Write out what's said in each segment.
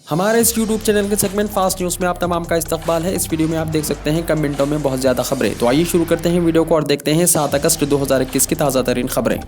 हमारे इस YouTube channel के सेगमेंट फास्ट न्यूज़ में आप तमाम का इस्तकबाल है। इस वीडियो में आप देख सकते हैं कम मिनटों में बहुत ज़्यादा खबरें। तो आइए शुरू करते हैं वीडियो को और देखते हैं 7 अगस्त 2021 की ताज़ा तरीन खबरें।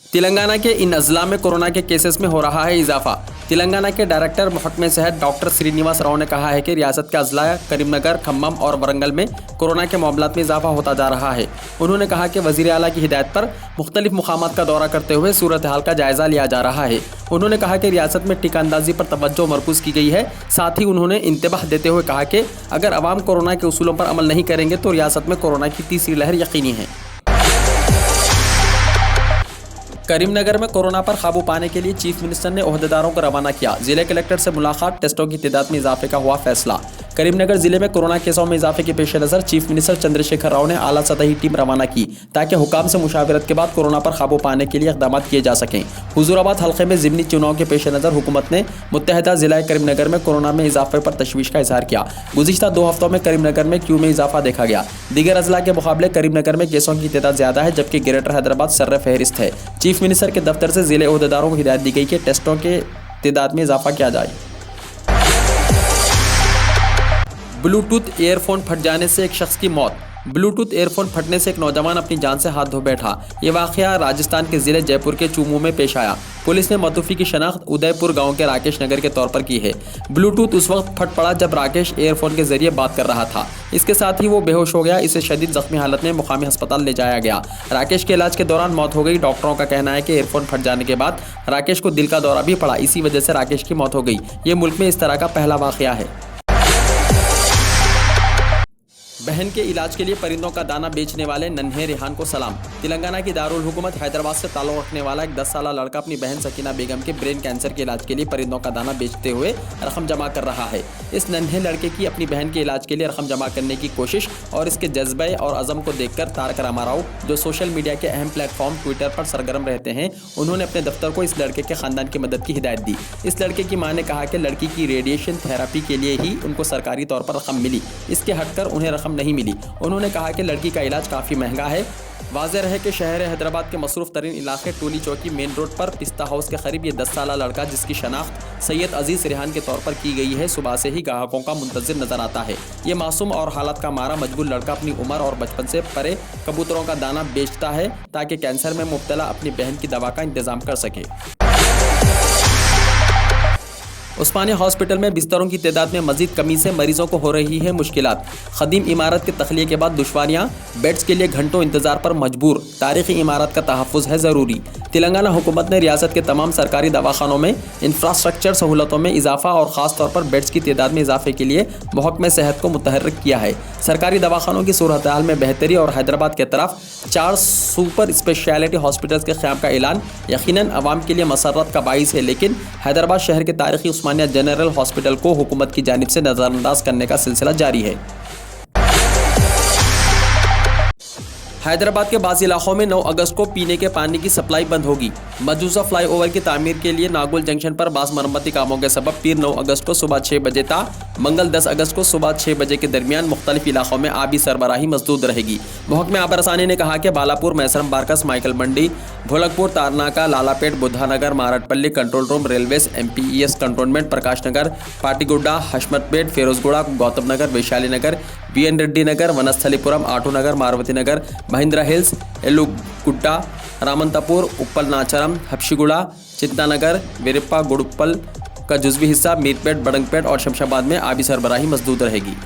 तेलंगाना के इन अजला में कोरोना के केसेस में हो रहा है इजाफा। तेलंगाना के डायरेक्टर महकमे सेहत डॉक्टर श्रीनिवास राव ने कहा है कि रियासत के अजला करीमनगर, खम्मम और वरंगल में कोरोना के मामलात में इजाफा होता जा रहा है। उन्होंने कहा कि वज़ीर आला की हिदायत पर मुख्तलिफ मुकामात का दौरा करते हुए सूरत हाल का जायजा लिया जा रहा है। उन्होंने कहा कि रियासत में टीका अंदाजी पर तवज्जो मरकूज़ की गई है। साथ ही उन्होंने इंतबाह देते हुए कहा कि अगर अवाम कोरोना के उसूलों पर अमल नहीं करेंगे तो रियासत में कोरोना की तीसरी लहर यकीनी है। करीमनगर में कोरोना पर काबू पाने के लिए चीफ मिनिस्टर ने ओहदेदारों को रवाना किया। जिले कलेक्टर से मुलाकात, टेस्टों की तादाद में इजाफे का हुआ फैसला। करीमनगर जिले में कोरोना केसों में इजाफे के पेश नज़र चीफ मिनिस्टर चंद्रशेखर राव ने आला सतही टीम रवाना की ताकि हुकाम से मुशावरत के बाद कोरोना पर काबू पाने के लिए इकदाम किए जा सकें। हुजूराबाद हल्के में ज़िमनी चुनाव के पेश नज़र हुकूमत ने मुत्तहदा जिला करीमनगर में कोरोना में इजाफे पर तशवीश का इजहार किया। गुज़िश्ता 2 हफ्तों में करीमनगर में क्यू में इजाफा देखा गया। दीगर अजला के मुकाबले करीमनगर में केसों की तादाद ज़्यादा है, जबकि ग्रेटर हैदराबाद सर्र फहरिस्त है। चीफ मिनिस्टर के दफ्तर से जिले ओहदेदारों को हिदायत दी गई कि टेस्टों के तादाद में इजाफा किया जाए। ब्लूटूथ ईयरफोन फट जाने से एक शख्स की मौत। ब्लूटूथ ईयरफोन फटने से एक नौजवान अपनी जान से हाथ धो बैठा। ये वाक़या राजस्थान के ज़िले जयपुर के चूमू में पेश आया। पुलिस ने मतूफ़ी की शनाख्त उदयपुर गांव के राकेश नगर के तौर पर की है। ब्लूटूथ उस वक्त फट पड़ा जब राकेश ईयरफोन के जरिए बात कर रहा था। इसके साथ ही वो बेहोश हो गया। इसे शदीद जख्मी हालत में मुकामी अस्पताल ले जाया गया। राकेश के इलाज के दौरान मौत हो गई। डॉक्टरों का कहना है कि ईयरफोन फट जाने के बाद राकेश को दिल का दौरा भी पड़ा। इसी वजह से राकेश की मौत हो गई। ये मुल्क में इस तरह का पहला वाक़या है। बहन के इलाज के लिए परिंदों का दाना बेचने वाले नन्हे रेहान को सलाम। तेलंगाना की दारुल हुकूमत हैदराबाद से ताल्लुक़ रखने वाला एक 10 साला लड़का अपनी बहन सकीना बेगम के ब्रेन कैंसर के इलाज के लिए परिंदों का दाना बेचते हुए रकम जमा कर रहा है। इस नन्हे लड़के की अपनी बहन के इलाज के लिए रकम जमा करने की कोशिश और इसके जज्बे और अज़म को देखकर तारक रामाराव, जो सोशल मीडिया के अहम प्लेटफॉर्म ट्विटर पर सरगर्म रहते हैं, उन्होंने अपने दफ्तर को इस लड़के के ख़ानदान की मदद की हिदायत दी। इस लड़के की मां ने कहा कि लड़की की रेडिएशन थेरेपी के लिए ही उनको सरकारी तौर पर रकम मिली, इसके हटकर उन्हें रकम नहीं मिली। उन्होंने कहा कि लड़की का इलाज काफ़ी महंगा है। वाज़ेह रहे कि शहर हैदराबाद के मसरूफ़ तरीन इलाके टोली चौकी मेन रोड पर पिस्ता हाउस के करीब ये 10 साला लड़का, जिसकी शनाख्त सैयद अजीज़ रेहान के तौर पर की गई है, सुबह से ही ग्राहकों का मुंतज़िर नजर आता है। ये मासूम और हालत का मारा मजबूर लड़का अपनी उम्र और बचपन से परे कबूतरों का दाना बेचता है ताकि कैंसर में मुब्तला अपनी बहन की दवा का इंतज़ाम कर सके। उस्मानिया हॉस्पिटल में बिस्तरों की तादाद में मजीद कमी से मरीजों को हो रही है मुश्किलात। ख़दीम इमारत के तख्लिये के बाद दुश्वारियाँ, बेड्स के लिए घंटों इंतज़ार पर मजबूर। तारीख़ी इमारत का तहफ़्फ़ुज़ है ज़रूरी। तेलंगाना हुकूमत ने रियासत के तमाम सरकारी दवाखानों में इंफ्रास्ट्रक्चर सहूलतों में इजाफा और ख़ास तौर पर बेड्स की तादाद में इजाफे के लिए महकमे सेहत को मुतहर्रिक किया है। सरकारी दवाखानों की सूरत हाल में बेहतरी और हैदराबाद के तरफ 4 सुपर स्पेशलिटी हॉस्पिटल्स के क़याम का ऐलान यकीनन अवाम के लिए मसर्रत का बाइस है, लेकिन हैदराबाद शहर के तारीख़ी उस्मानिया जनरल हॉस्पिटल को हुकूमत की जानिब से नज़रअंदाज करने का सिलसिला जारी है। हैदराबाद के बाज़ इलाकों में 9 अगस्त को पीने के पानी की सप्लाई बंद होगी। मजूजा फ्लाईओवर की तामीर के लिए नागुल जंक्शन पर बाज़ मरम्मती कामों के सबब पीर 9 अगस्त को सुबह 6 बजे ता मंगल 10 अगस्त को सुबह 6 बजे के दरमियान मुख्तलिफ इलाकों में आबी सरबराही मसदूद रहेगी। महकमे आब रसानी ने कहा कि बालापुर, मैसरम बारकस, माइकल मंडी, Bholakpur, Tarnaka, Lalapet, Buddhanagar, Marredpally control room, railways, MPES cantonment, Prakash Nagar, Patigadda, Hashmatpet, Ferozguda, Gautam Nagar, Vaishali Nagar, BN Reddy Nagar, Vanasthalipuram, आटू नगर, मारवती नगर, महिंद्रा हिल्स, एलुगुड्डा, रामंतपुर, उप्पल नाचरम, हब्शीगुड़ा, चिंतानगर, वेरिप्पा, गुड़ुप्पल का जुज़वी हिस्सा, मीरपेट, बड़ंगपेट और शमशाबाद में आबी सरबराही मसदूद रहेगी।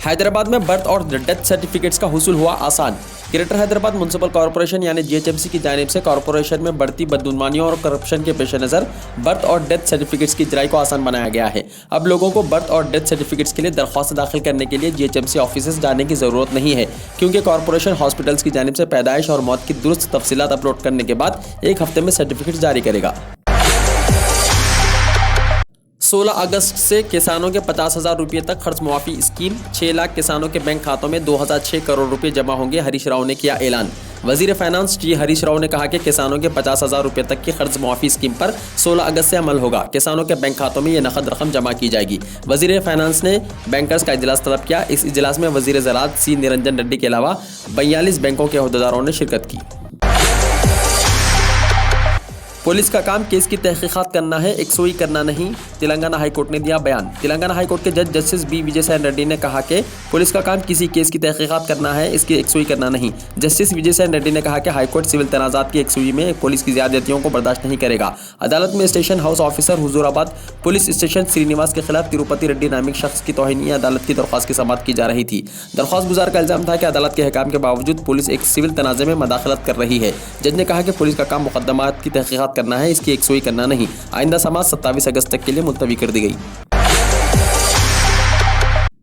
हैदराबाद में बर्थ और डेथ सर्टिफिकेट्स का हुसूल हुआ आसान। ग्रेटर हैदराबाद म्युनिसिपल कॉरपोरेशन यानी GHMC की जानिब से कॉरपोरेशन में बढ़ती बदगुमानियों और करप्शन के पेश नज़र बर्थ और डेथ सर्टिफिकेट्स की इजराई को आसान बनाया गया है। अब लोगों को बर्थ और डेथ सर्टिफिकेट्स के लिए दरख्वास्त दाखिल करने के लिए GHMC ऑफिस जाने की ज़रूरत नहीं है, क्योंकि कॉरपोरेशन हॉस्पिटल्स की जानिब से पैदाइश और मौत की दुरुस्त तफसीलात अपलोड करने के बाद 1 हफ्ते में सर्टिफिकेट जारी करेगा। 16 अगस्त से किसानों के 50,000 रुपये तक खर्च मुआफ़ी स्कीम। 6 लाख किसानों के बैंक खातों में 2006 करोड़ रुपये जमा होंगे। हरीश राव ने किया ऐलान। वज़ीर फाइनेंस T हरीश राव ने कहा कि किसानों के 50,000 रुपये तक की कर्ज मुआफ़ी स्कीम पर 16 अगस्त से अमल होगा। किसानों के बैंक खातों में ये नकद रकम जमा की जाएगी। वज़ीर फाइनेंस ने बैंकर्स का इजलास तलब किया। इस इजलास में वज़ीर ज़राअत C निरंजन रेड्डी के अलावा 42 बैंकों के अहदेदारों ने शिरकत की। पुलिस का काम केस की तहकीकात करना है, एकसोई करना नहीं, तेलंगाना हाईकोर्ट ने दिया बयान। तेलंगाना हाईकोर्ट के जज जस्टिस बी विजय साई रेड्डी ने कहा कि पुलिस का काम किसी केस की तहकीकात करना है, इसकी एकसोई करना नहीं। जस्टिस विजय साई रेड्डी ने कहा कि हाईकोर्ट सिविल तनाजात की एकसोई में पुलिस की ज्यादतियों को बर्दाश्त नहीं करेगा। अदालत में station house officer Huzurabad police station Srinivas के खिलाफ तिरुपति रेड्डी नामिक शख्स की तौहीन अदालत की दरख्वास्त की समाअत की जा रही थी। दरख्वास्त गुजार का इल्जाम था कि अदालत के अहकाम के बावजूद पुलिस एक सिविल तनाज़े में मदाखलत कर रही है। जज ने कहा कि पुलिस का काम मुकदमात की तहकीकात करना है, इसकी एकसोई करना नहीं। आइंदा समाअत 27 अगस्त तक के लिए मुलतवी कर दी गई।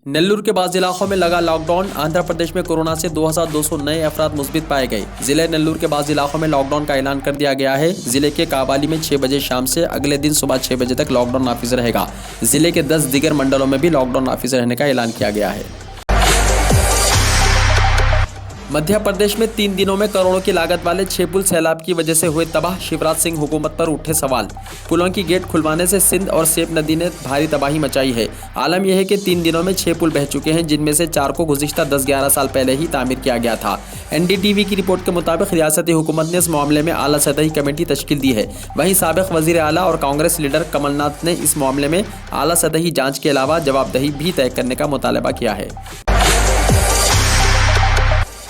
नेल्लूर के बाज़ इलाकों में लगा लॉकडाउन। आंध्र प्रदेश में कोरोना से 2200 नए अफराद मुस्बित पाए गए। जिले नेल्लूर के बाज़ इलाकों में लॉकडाउन का ऐलान कर दिया गया है। जिले के काबाली में 6 बजे शाम से अगले दिन सुबह 6 बजे तक लॉकडाउन नाफिज रहेगा। जिले के 10 दीगर मंडलों में भी लॉकडाउन नाफिज रहने का ऐलान किया गया है। मध्य प्रदेश में 3 दिनों में करोड़ों की लागत वाले 6 पुल सैलाब की वजह से हुए तबाह। शिवराज सिंह हुकूमत पर उठे सवाल। पुलों की गेट खुलवाने से सिंध और सेब नदी ने भारी तबाही मचाई है। आलम यह है कि 3 दिनों में 6 पुल बह चुके हैं, जिनमें से 4 को गुज़िश्ता 10-11 साल पहले ही तामीर किया गया था। NDTV की रिपोर्ट के मुताबिक रियासती हुकूमत ने इस मामले में आला सतही कमेटी तश्कील दी है। वहीं साबिक वज़ीर आला और कांग्रेस लीडर कमलनाथ ने इस मामले में आला सतही जाँच के अलावा जवाबदेही भी तय करने का मुतालबा किया है।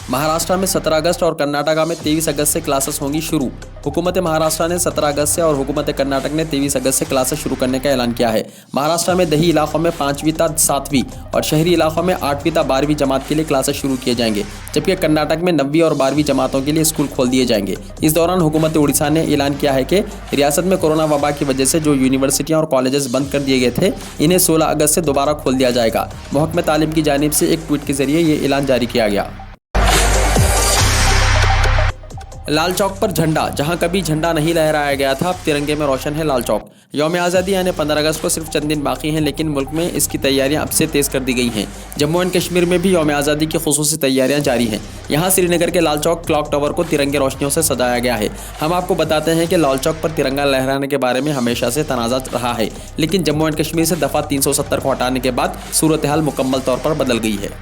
महाराष्ट्र में 17 अगस्त और कर्नाटका में 23 अगस्त से क्लासेस होंगी शुरू। हुकूमत महाराष्ट्र ने 17 अगस्त से और हुकूमत कर्नाटक ने 23 अगस्त से क्लासेस शुरू करने का ऐलान किया है। महाराष्ट्र में दही इलाकों में 5वीं ता 7वीं और शहरी इलाकों में 8वीं ता 12वीं जमात के लिए क्लासेस शुरू किए जाएंगे, जबकि कर्नाटक में 9वीं और 12वीं जमातों के लिए स्कूल खोल दिए जाएंगे। इस दौरान हुकूमत उड़ीसा ने ऐलान किया है कि रियासत में कोरोना वबा की वजह से जो यूनिवर्सिटियाँ और कॉलेजेस बंद कर दिए गए थे, इन्हें 16 अगस्त से दोबारा खोल दिया जाएगा। महकमा तालीम की जानिब से एक ट्वीट के जरिए ये ऐलान जारी किया गया। लाल चौक पर झंडा। जहां कभी झंडा नहीं लहराया गया था, अब तिरंगे में रोशन है लाल चौक। यौम आज़ादी यानी 15 अगस्त को सिर्फ चंद दिन बाकी हैं, लेकिन मुल्क में इसकी तैयारियां अब से तेज़ कर दी गई हैं। जम्मू एंड कश्मीर में भी यौम आज़ादी की खुसूसी तैयारियां जारी हैं। यहां श्रीनगर के लाल चौक क्लॉक टावर को तिरंगे रोशनियों से सजाया गया है। हम आपको बताते हैं कि लाल चौक पर तिरंगा लहराने के बारे में हमेशा से तनाज़ा रहा है, लेकिन जम्मू एंड कश्मीर से दफ़ा 370 को हटाने के बाद सूरत हाल मुकम्मल तौर पर बदल गई है।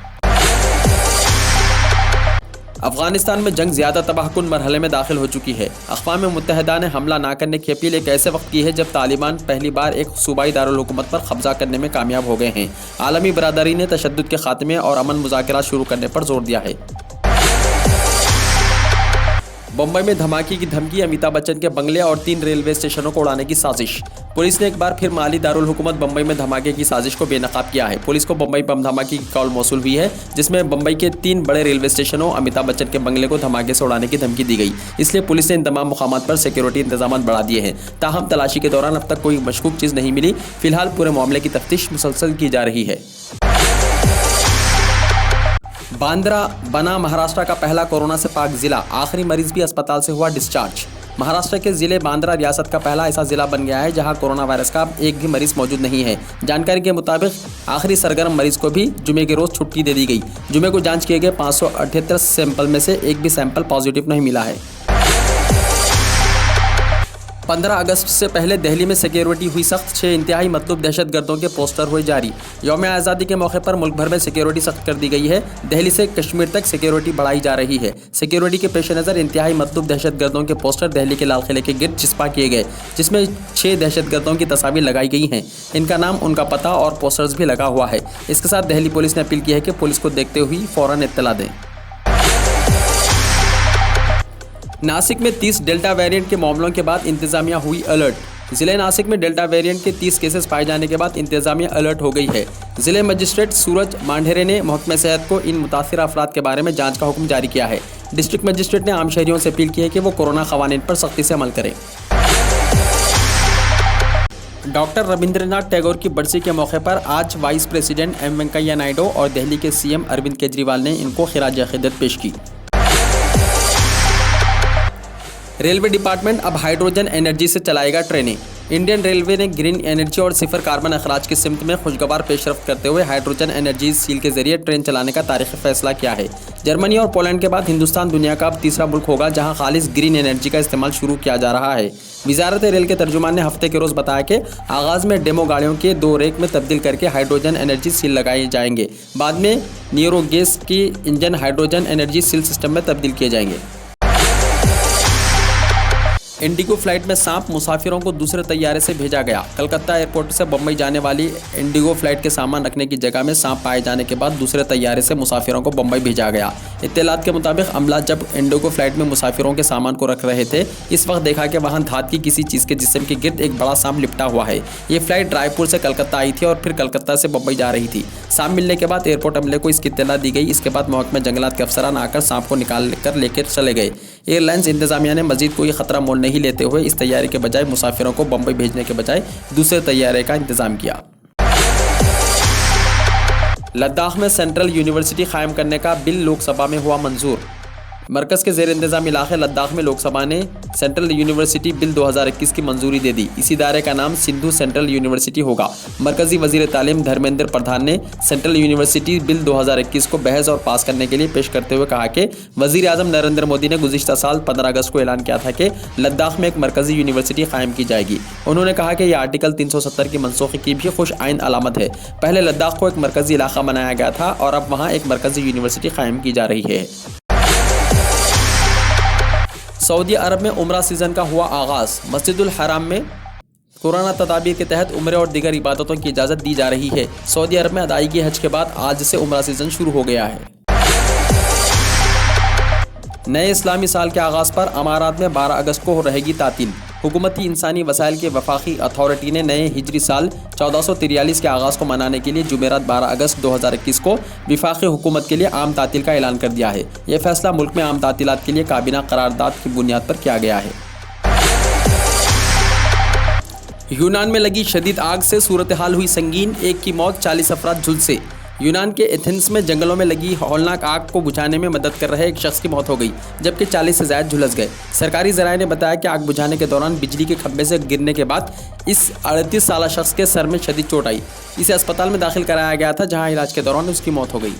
अफगानिस्तान में जंग ज़्यादा तबाहकुन मरहले में दाखिल हो चुकी है। अक़वाम मुत्तहिदा ने हमला ना करने की अपील एक ऐसे वक्त की है जब तालिबान पहली बार एक सूबाई दारुल हुकूमत पर कब्जा करने में कामयाब हो गए हैं। आलमी बरादरी ने तशद्दुद के खात्मे और अमन मुज़ाकरात शुरू करने पर जोर दिया है। मुंबई में धमाके की धमकी। अमिताभ बच्चन के बंगले और 3 रेलवे स्टेशनों को उड़ाने की साजिश। पुलिस ने एक बार फिर माली दारुल हुकूमत बम्बई में धमाके की साजिश को बेनकाब किया है। पुलिस को बम्बई बम धमाके की कॉल मौसूल हुई है, जिसमें बम्बई के 3 बड़े रेलवे स्टेशनों अमिताभ बच्चन के बंगले को धमाके से उड़ाने की धमकी दी गई। इसलिए पुलिस ने इन तमाम मुकामात पर सिक्योरिटी इंतजाम बढ़ा दिए हैं। ताहम तलाशी के दौरान अब तक कोई मशकूक चीज़ नहीं मिली। फिलहाल पूरे मामले की तफ्तीश मुसलसल की जा रही है। बांद्रा बना महाराष्ट्र का पहला कोरोना से पाक जिला। आखिरी मरीज भी अस्पताल से हुआ डिस्चार्ज। महाराष्ट्र के जिले बांद्रा रियासत का पहला ऐसा जिला बन गया है जहां कोरोना वायरस का एक भी मरीज मौजूद नहीं है। जानकारी के मुताबिक आखिरी सरगर्म मरीज को भी जुमे के रोज छुट्टी दे दी गई। जुमे को जांच किए गए 578 सैंपल में से एक भी सैंपल पॉजिटिव नहीं मिला है। 15 अगस्त से पहले दिल्ली में सिक्योरिटी हुई सख्त। 6 इंतहाई मतलूब दहशतगर्दों के पोस्टर हुए जारी। यौम आज़ादी के मौके पर मुल्क भर में सिक्योरिटी सख्त कर दी गई है। दिल्ली से कश्मीर तक सिक्योरिटी बढ़ाई जा रही है। सिक्योरिटी के पेश नज़र इंतहाई मतलूब दहशतगर्दों के पोस्टर दिल्ली के लाल किले के गिर्द चिस्पा किए गए, जिसमें 6 दहशतगर्दों की तस्वीर लगाई गई हैं। इनका नाम, उनका पता और पोस्टर्स भी लगा हुआ है। इसके साथ दिल्ली पुलिस ने अपील की है कि पुलिस को देखते हुए फ़ौरन इत्तला दें। नासिक में 30 डेल्टा वेरिएंट के मामलों के बाद इंतजामिया हुई अलर्ट। ज़िले नासिक में डेल्टा वेरिएंट के 30 केसेस पाए जाने के बाद इंतजामिया अलर्ट हो गई है। ज़िले मजिस्ट्रेट सूरज मांढेरे ने महकमा सेहत को इन मुतासिर अफराद के बारे में जांच का हुक्म जारी किया है। डिस्ट्रिक्ट मजिस्ट्रेट ने आम शहरियों से अपील की है कि वो कोरोना क़वानीन पर सख्ती से अमल करें। डॉक्टर रविंद्रनाथ टैगोर की बरसी के मौके पर आज vice president M Venkaiah Naidu और दिल्ली के CM अरविंद केजरीवाल ने इनको खिराज अक़ीदत पेश की। रेलवे डिपार्टमेंट अब हाइड्रोजन एनर्जी से चलाएगा ट्रेनें। इंडियन रेलवे ने ग्रीन एनर्जी और सिफर कार्बन अखराज की सिमत में खुशगवार पेशरफ्त करते हुए हाइड्रोजन एनर्जी सील के जरिए ट्रेन चलाने का तारीखी फैसला किया है। जर्मनी और पोलैंड के बाद हिंदुस्तान दुनिया का अब तीसरा मुल्क होगा जहां खालिस ग्रीन एनर्जी का इस्तेमाल शुरू किया जा रहा है। वजारत रेल के तर्जुमान ने हफ्ते के रोज़ बताया कि आगाज़ में डेमो गाड़ियों के 2 रेक में तब्दील करके हाइड्रोजन एनर्जी सील लगाए जाएंगे। बाद में नीरो गैस की engine hydrogen energy seal system में तब्दील किए जाएंगे। इंडिगो फ्लाइट में सांप, मुसाफिरों को दूसरे तैयारे से भेजा गया। कलकत्ता एयरपोर्ट से बम्बई जाने वाली इंडिगो फ्लाइट के सामान रखने की जगह में सांप पाए जाने के बाद दूसरे तैयारे से मुसाफिरों को बम्बई भेजा गया। इत्तेलात के मुताबिक अमला जब इंडिगो फ्लाइट में मुसाफिरों के सामान को रख रहे थे, इस वक्त देखा कि वहां धात की किसी चीज़ के जिस्म के गिर्द एक बड़ा सांप लिपटा हुआ है। ये फ्लाइट रायपुर से कलकत्ता आई थी और फिर कलकत्ता से बम्बई जा रही थी। सांप मिलने के बाद एयरपोर्ट अमले को इसकी इत्तला दी गई। इसके बाद महकमा जंगलात के अफसरान आकर सांप को निकाल कर लेकर चले गए। एयरलाइंस इंतजामिया ने मजीद कोई खतरा मोल नहीं लेते हुए इस तैयारी के बजाय मुसाफिरों को बम्बई भेजने के बजाय दूसरे तैयारे का इंतजाम किया। लद्दाख में सेंट्रल यूनिवर्सिटी कायम करने का बिल लोकसभा में हुआ मंजूर। मरकज़ के ज़ेर इंतज़ाम इलाके लद्दाख में लोकसभा ने सेंट्रल यूनिवर्सिटी बिल 2021 की मंजूरी दे दी। इस इदारे का नाम सिंधु सेंट्रल यूनिवर्सिटी होगा। मरकज़ी वज़ीर तालीम धर्मेंद्र प्रधान ने सेंट्रल यूनिवर्सिटी बिल 2021 को बहस और पास करने के लिए पेश करते हुए कहा कि वज़ीर आज़म नरेंद्र मोदी ने गुज़िश्ता साल 15 अगस्त को ऐलान किया था कि लद्दाख में एक मरकज़ी यूनिवर्सिटी कायम की जाएगी। उन्होंने कहा कि यह आर्टिकल 370 की मनसूखी की भी खुश आइन अलामत है। पहले लद्दाख को एक मरकज़ी इलाका बनाया गया था और अब वहाँ एक मरकज़ी यूनिवर्सिटी कायम की जा रही है। सऊदी अरब में उम्रा सीज़न का हुआ आगाज़। मस्जिदुल हराम में कोरोना तदाबीर के तहत उम्रे और दीगर इबादतों की इजाज़त दी जा रही है। सऊदी अरब में अदायगी हज के बाद आज से उम्रा सीज़न शुरू हो गया है। नए इस्लामी साल के आगाज़ पर अमारात में 12 अगस्त को रहेगी तातील। हुकूमती इंसानी वसाइल के वफाकी अथॉरिटी ने नए हिजरी साल 1443 के आगाज़ को मनाने के लिए जुमेरात 12 अगस्त 2021 को विफाकी हुकूमत के लिए आम तातील का ऐलान कर दिया है। यह फैसला मुल्क में आम तातीलात के लिए काबीना करारदाद की बुनियाद पर किया गया है। यूनान में लगी शदीद आग से सूरत हाल हुई संगीन, एक की मौत, 40 अफराद झुलसे। यूनान के एथेंस में जंगलों में लगी हौलनाक आग को बुझाने में मदद कर रहे एक शख्स की मौत हो गई, जबकि 40 से ज़्यादा झुलस गए। सरकारी ज़राए ने बताया कि आग बुझाने के दौरान बिजली के खंभे से गिरने के बाद इस 38 साला शख्स के सर में शदीद चोट आई। इसे अस्पताल में दाखिल कराया गया था, जहां इलाज के दौरान उसकी मौत हो गई।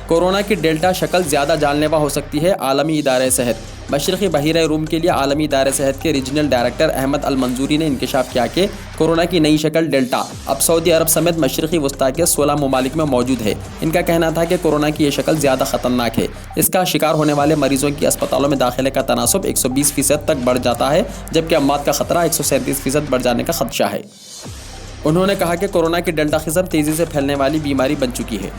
कोरोना की डेल्टा शक्ल ज़्यादा जानलेवा हो सकती है, आलमी इदारे सेहत। मशरक़ी बहीरा रूम के लिए आलमी इदारे सेहत के रीजनल डायरेक्टर अहमद अल मंजूरी ने इंकशाफ किया कि कोरोना की नई शक्ल डेल्टा अब सऊदी अरब समेत मशरक़ी वस्ता के 16 ममालिक में मौजूद है। इनका कहना था कि कोरोना की यह शक्ल ज़्यादा ख़तरनाक है। इसका शिकार होने वाले मरीजों की अस्पतालों में दाखिले का तनासब 120% तक बढ़ जाता है, जबकि अम्मात का खतरा 137% बढ़ जाने का खदशा है। उन्होंने कहा कि कोरोना की डेल्टा किस्म तेज़ी से फैलने वाली बीमारी बन चुकी है।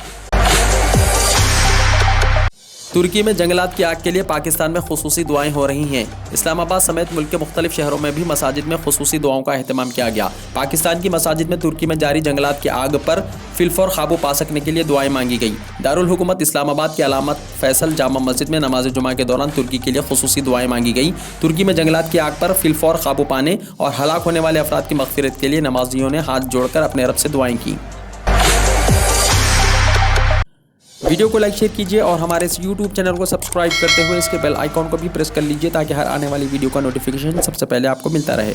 तुर्की में जंगलात की आग के लिए पाकिस्तान में खुसूसी दुआएं हो रही हैं। इस्लामाबाद समेत मुल्क के मुख्तलिफ शहरों में भी मसाजिद में खुसूसी दुआओं का अहतमाम किया गया। पाकिस्तान की मसाजिद में तुर्की में जारी जंगलात की आग पर फिलफौर काबू पा सकने के लिए दुआएं मांगी गई। दारुल हुकूमत इस्लामाबाद की अलामत फैसल जामा मस्जिद में नमाज जुमा के दौरान तुर्की के लिए खुसूसी दुआएं मांगी गई। तुर्की में जंगलात की आग पर फिलफौर काबू पाने और हलाक होने वाले अफराद की मग़फ़िरत के लिए नमाजियों ने हाथ जोड़कर अपने रब से दुआएं की। वीडियो को लाइक शेयर कीजिए और हमारे इस YouTube चैनल को सब्सक्राइब करते हुए इसके बेल आइकॉन को भी प्रेस कर लीजिए, ताकि हर आने वाली वीडियो का नोटिफिकेशन सबसे पहले आपको मिलता रहे।